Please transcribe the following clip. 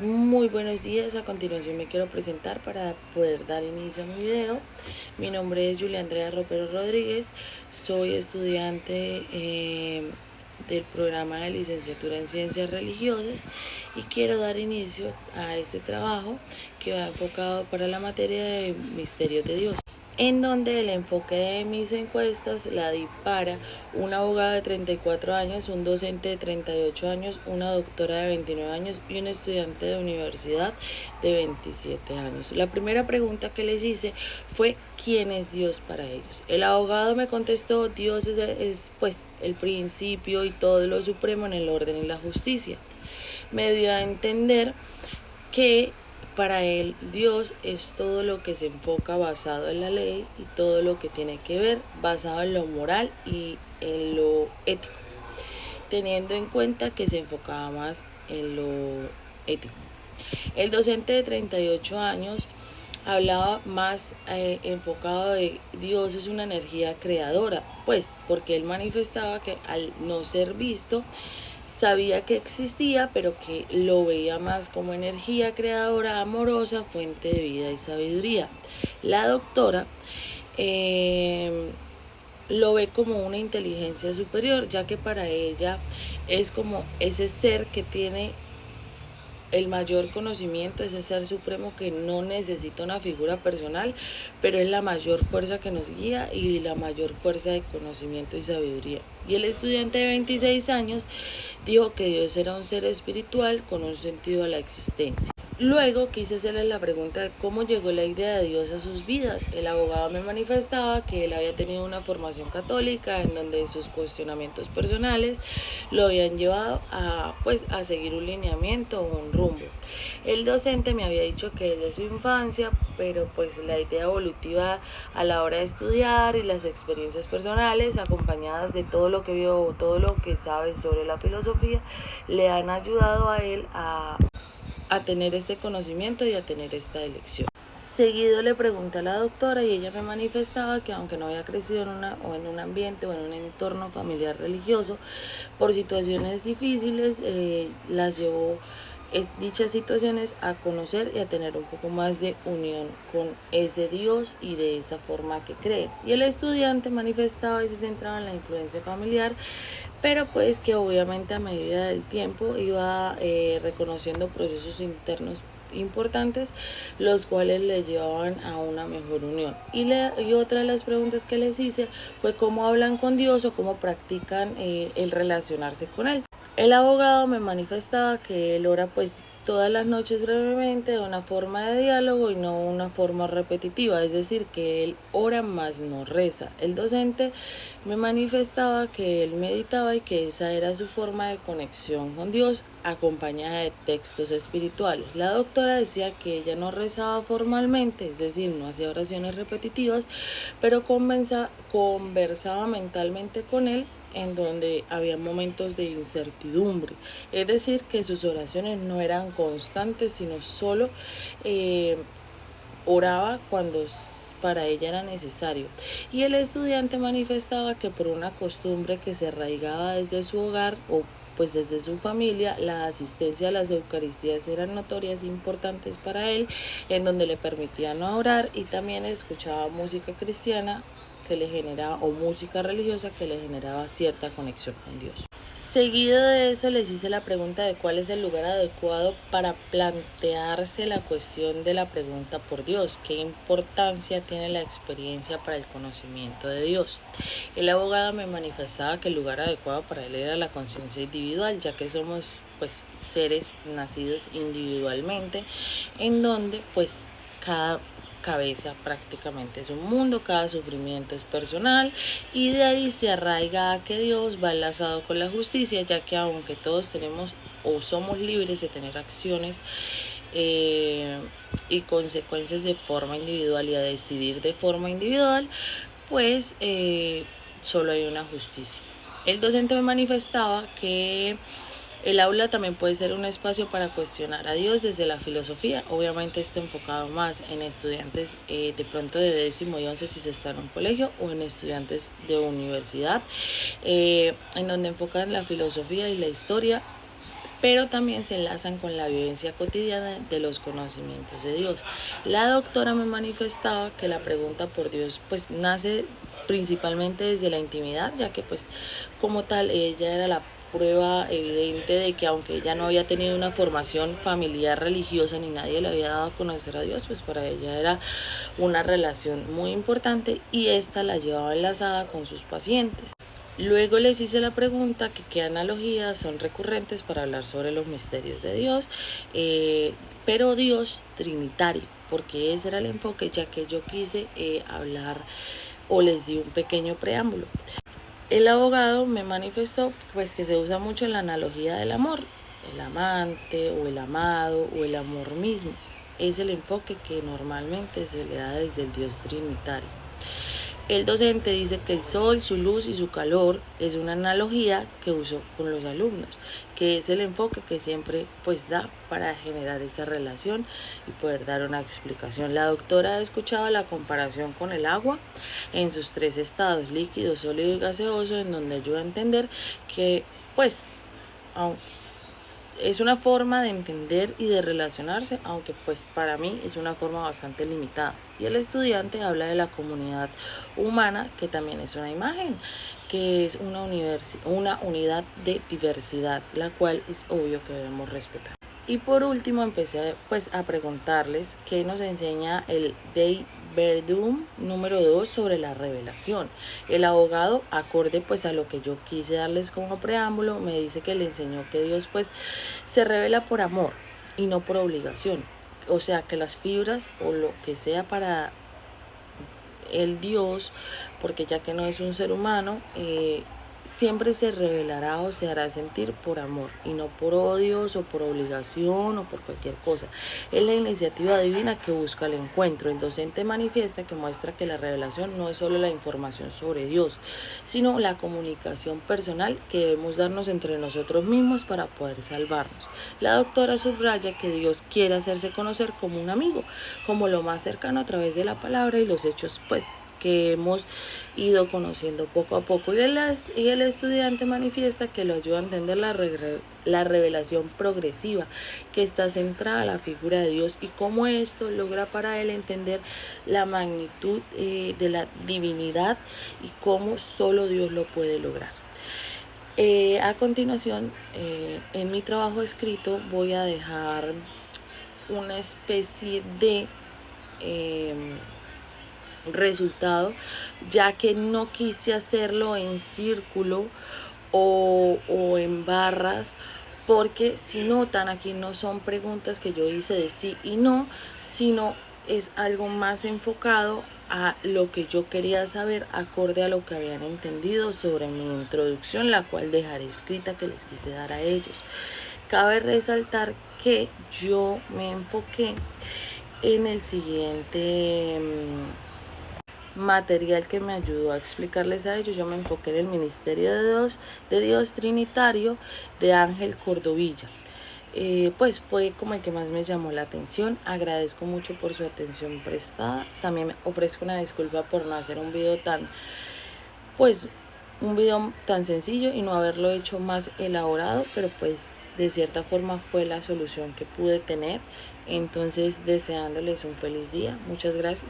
Muy buenos días, a continuación me quiero presentar para poder dar inicio a mi video. Mi nombre es Julia Andrea Ropero Rodríguez, soy estudiante del programa de licenciatura en Ciencias Religiosas y quiero dar inicio a este trabajo que va enfocado para la materia de Misterios de Dios, en donde el enfoque de mis encuestas la di para una abogada de 34 años, un docente de 38 años, una doctora de 29 años y un estudiante de universidad de 27 años. La primera pregunta que les hice fue ¿quién es Dios para ellos? El abogado me contestó: Dios es pues el principio y todo lo supremo en el orden y la justicia. Me dio a entender que para él Dios es todo lo que se enfoca basado en la ley y todo lo que tiene que ver basado en lo moral y en lo ético, teniendo en cuenta que se enfocaba más en lo ético. El docente de 38 años hablaba más enfocado de Dios es una energía creadora, pues porque él manifestaba que al no ser visto sabía que existía, pero que lo veía más como energía creadora, amorosa, fuente de vida y sabiduría. La doctora lo ve como una inteligencia superior, ya que para ella es como ese ser que tiene el mayor conocimiento, ese ser supremo que no necesita una figura personal, pero es la mayor fuerza que nos guía y la mayor fuerza de conocimiento y sabiduría. Y el estudiante de 26 años dijo que Dios era un ser espiritual con un sentido a la existencia. Luego quise hacerle la pregunta de cómo llegó la idea de Dios a sus vidas. El abogado me manifestaba que él había tenido una formación católica en donde sus cuestionamientos personales lo habían llevado a seguir un lineamiento o un rumbo. El docente me había dicho que desde su infancia, pero pues la idea evolutiva a la hora de estudiar y las experiencias personales acompañadas de todo lo que vio o todo lo que sabe sobre la filosofía le han ayudado a él a tener este conocimiento y a tener esta elección. Seguido le pregunté a la doctora y ella me manifestaba que aunque no había crecido en un ambiente o en un entorno familiar religioso, por situaciones difíciles las llevó dichas situaciones a conocer y a tener un poco más de unión con ese Dios y de esa forma que cree. Y el estudiante manifestaba y se centraba en la influencia familiar, pero pues que obviamente a medida del tiempo iba reconociendo procesos internos importantes, los cuales le llevaban a una mejor unión. Y otra de las preguntas que les hice fue cómo hablan con Dios o cómo practican el relacionarse con Él. El abogado me manifestaba que él ora pues todas las noches brevemente de una forma de diálogo y no una forma repetitiva, es decir, que él ora más no reza. El docente me manifestaba que él meditaba y que esa era su forma de conexión con Dios, acompañada de textos espirituales. La doctora decía que ella no rezaba formalmente, es decir, no hacía oraciones repetitivas, pero conversaba mentalmente con él, en donde había momentos de incertidumbre, es decir, que sus oraciones no eran constantes, sino solo oraba cuando para ella era necesario. Y el estudiante manifestaba que por una costumbre que se arraigaba desde su hogar o pues desde su familia, la asistencia a las Eucaristías eran notorias e importantes para él, en donde le permitían orar y también escuchaba música cristiana que le generaba o música religiosa que le generaba cierta conexión con Dios. Seguido de eso les hice la pregunta de cuál es el lugar adecuado para plantearse la cuestión de la pregunta por Dios, qué importancia tiene la experiencia para el conocimiento de Dios. El abogado me manifestaba que el lugar adecuado para él era la conciencia individual, ya que somos pues seres nacidos individualmente, en donde pues cada cabeza prácticamente es un mundo, cada sufrimiento es personal y de ahí se arraiga a que Dios va enlazado con la justicia, ya que aunque todos tenemos o somos libres de tener acciones y consecuencias de forma individual y a decidir de forma individual, pues solo hay una justicia. El docente me manifestaba que el aula también puede ser un espacio para cuestionar a Dios desde la filosofía. Obviamente está enfocado más en estudiantes de pronto de 10º y 11 si se está en un colegio, o en estudiantes de universidad, en donde enfocan la filosofía y la historia pero también se enlazan con la vivencia cotidiana de los conocimientos de Dios. La doctora me manifestaba que la pregunta por Dios pues nace principalmente desde la intimidad, ya que pues como tal ella era la prueba evidente de que aunque ella no había tenido una formación familiar religiosa ni nadie le había dado a conocer a Dios, pues para ella era una relación muy importante y esta la llevaba enlazada con sus pacientes. Luego les hice la pregunta que qué analogías son recurrentes para hablar sobre los misterios de Dios, pero Dios trinitario, porque ese era el enfoque, ya que yo quise hablar o les di un pequeño preámbulo. El abogado me manifestó pues que se usa mucho la analogía del amor, el amante o el amado o el amor mismo. Es el enfoque que normalmente se le da desde el Dios trinitario. El docente dice que el sol, su luz y su calor es una analogía que usó con los alumnos, que es el enfoque que siempre pues da para generar esa relación y poder dar una explicación. La doctora ha escuchado la comparación con el agua en sus 3 estados, líquido, sólido y gaseoso, en donde ayuda a entender que pues es una forma de entender y de relacionarse, aunque pues para mí es una forma bastante limitada. Y el estudiante habla de la comunidad humana, que también es una imagen, que es una unidad de diversidad, la cual es obvio que debemos respetar. Y por último empecé pues a preguntarles qué nos enseña el Dei Verbum número 2 sobre la revelación. El abogado, acorde pues a lo que yo quise darles como preámbulo, me dice que le enseñó que Dios pues se revela por amor y no por obligación. O sea que las fibras o lo que sea para el Dios, porque ya que no es un ser humano, siempre se revelará o se hará sentir por amor y no por odios o por obligación o por cualquier cosa. Es la iniciativa divina que busca el encuentro. El docente manifiesta que muestra que la revelación no es solo la información sobre Dios, sino la comunicación personal que debemos darnos entre nosotros mismos para poder salvarnos. La doctora subraya que Dios quiere hacerse conocer como un amigo, como lo más cercano a través de la palabra y los hechos pues que hemos ido conociendo poco a poco, y el estudiante manifiesta que lo ayuda a entender la revelación progresiva que está centrada en la figura de Dios y cómo esto logra para él entender la magnitud de la divinidad y cómo solo Dios lo puede lograr. A continuación, en mi trabajo escrito voy a dejar una especie de resultado, ya que no quise hacerlo en círculo o en barras, porque si notan aquí no son preguntas que yo hice de sí y no, sino es algo más enfocado a lo que yo quería saber acorde a lo que habían entendido sobre mi introducción, la cual dejaré escrita que les quise dar a ellos. Cabe resaltar que yo me enfoqué en el siguiente material que me ayudó a explicarles a ellos. Yo me enfoqué en el ministerio de Dios trinitario de Ángel Cordovilla. Pues fue como el que más me llamó la atención. Agradezco mucho por su atención prestada. También me ofrezco una disculpa por no hacer un video tan sencillo y no haberlo hecho más elaborado, pero pues de cierta forma fue la solución que pude tener. Entonces deseándoles un feliz día. Muchas gracias.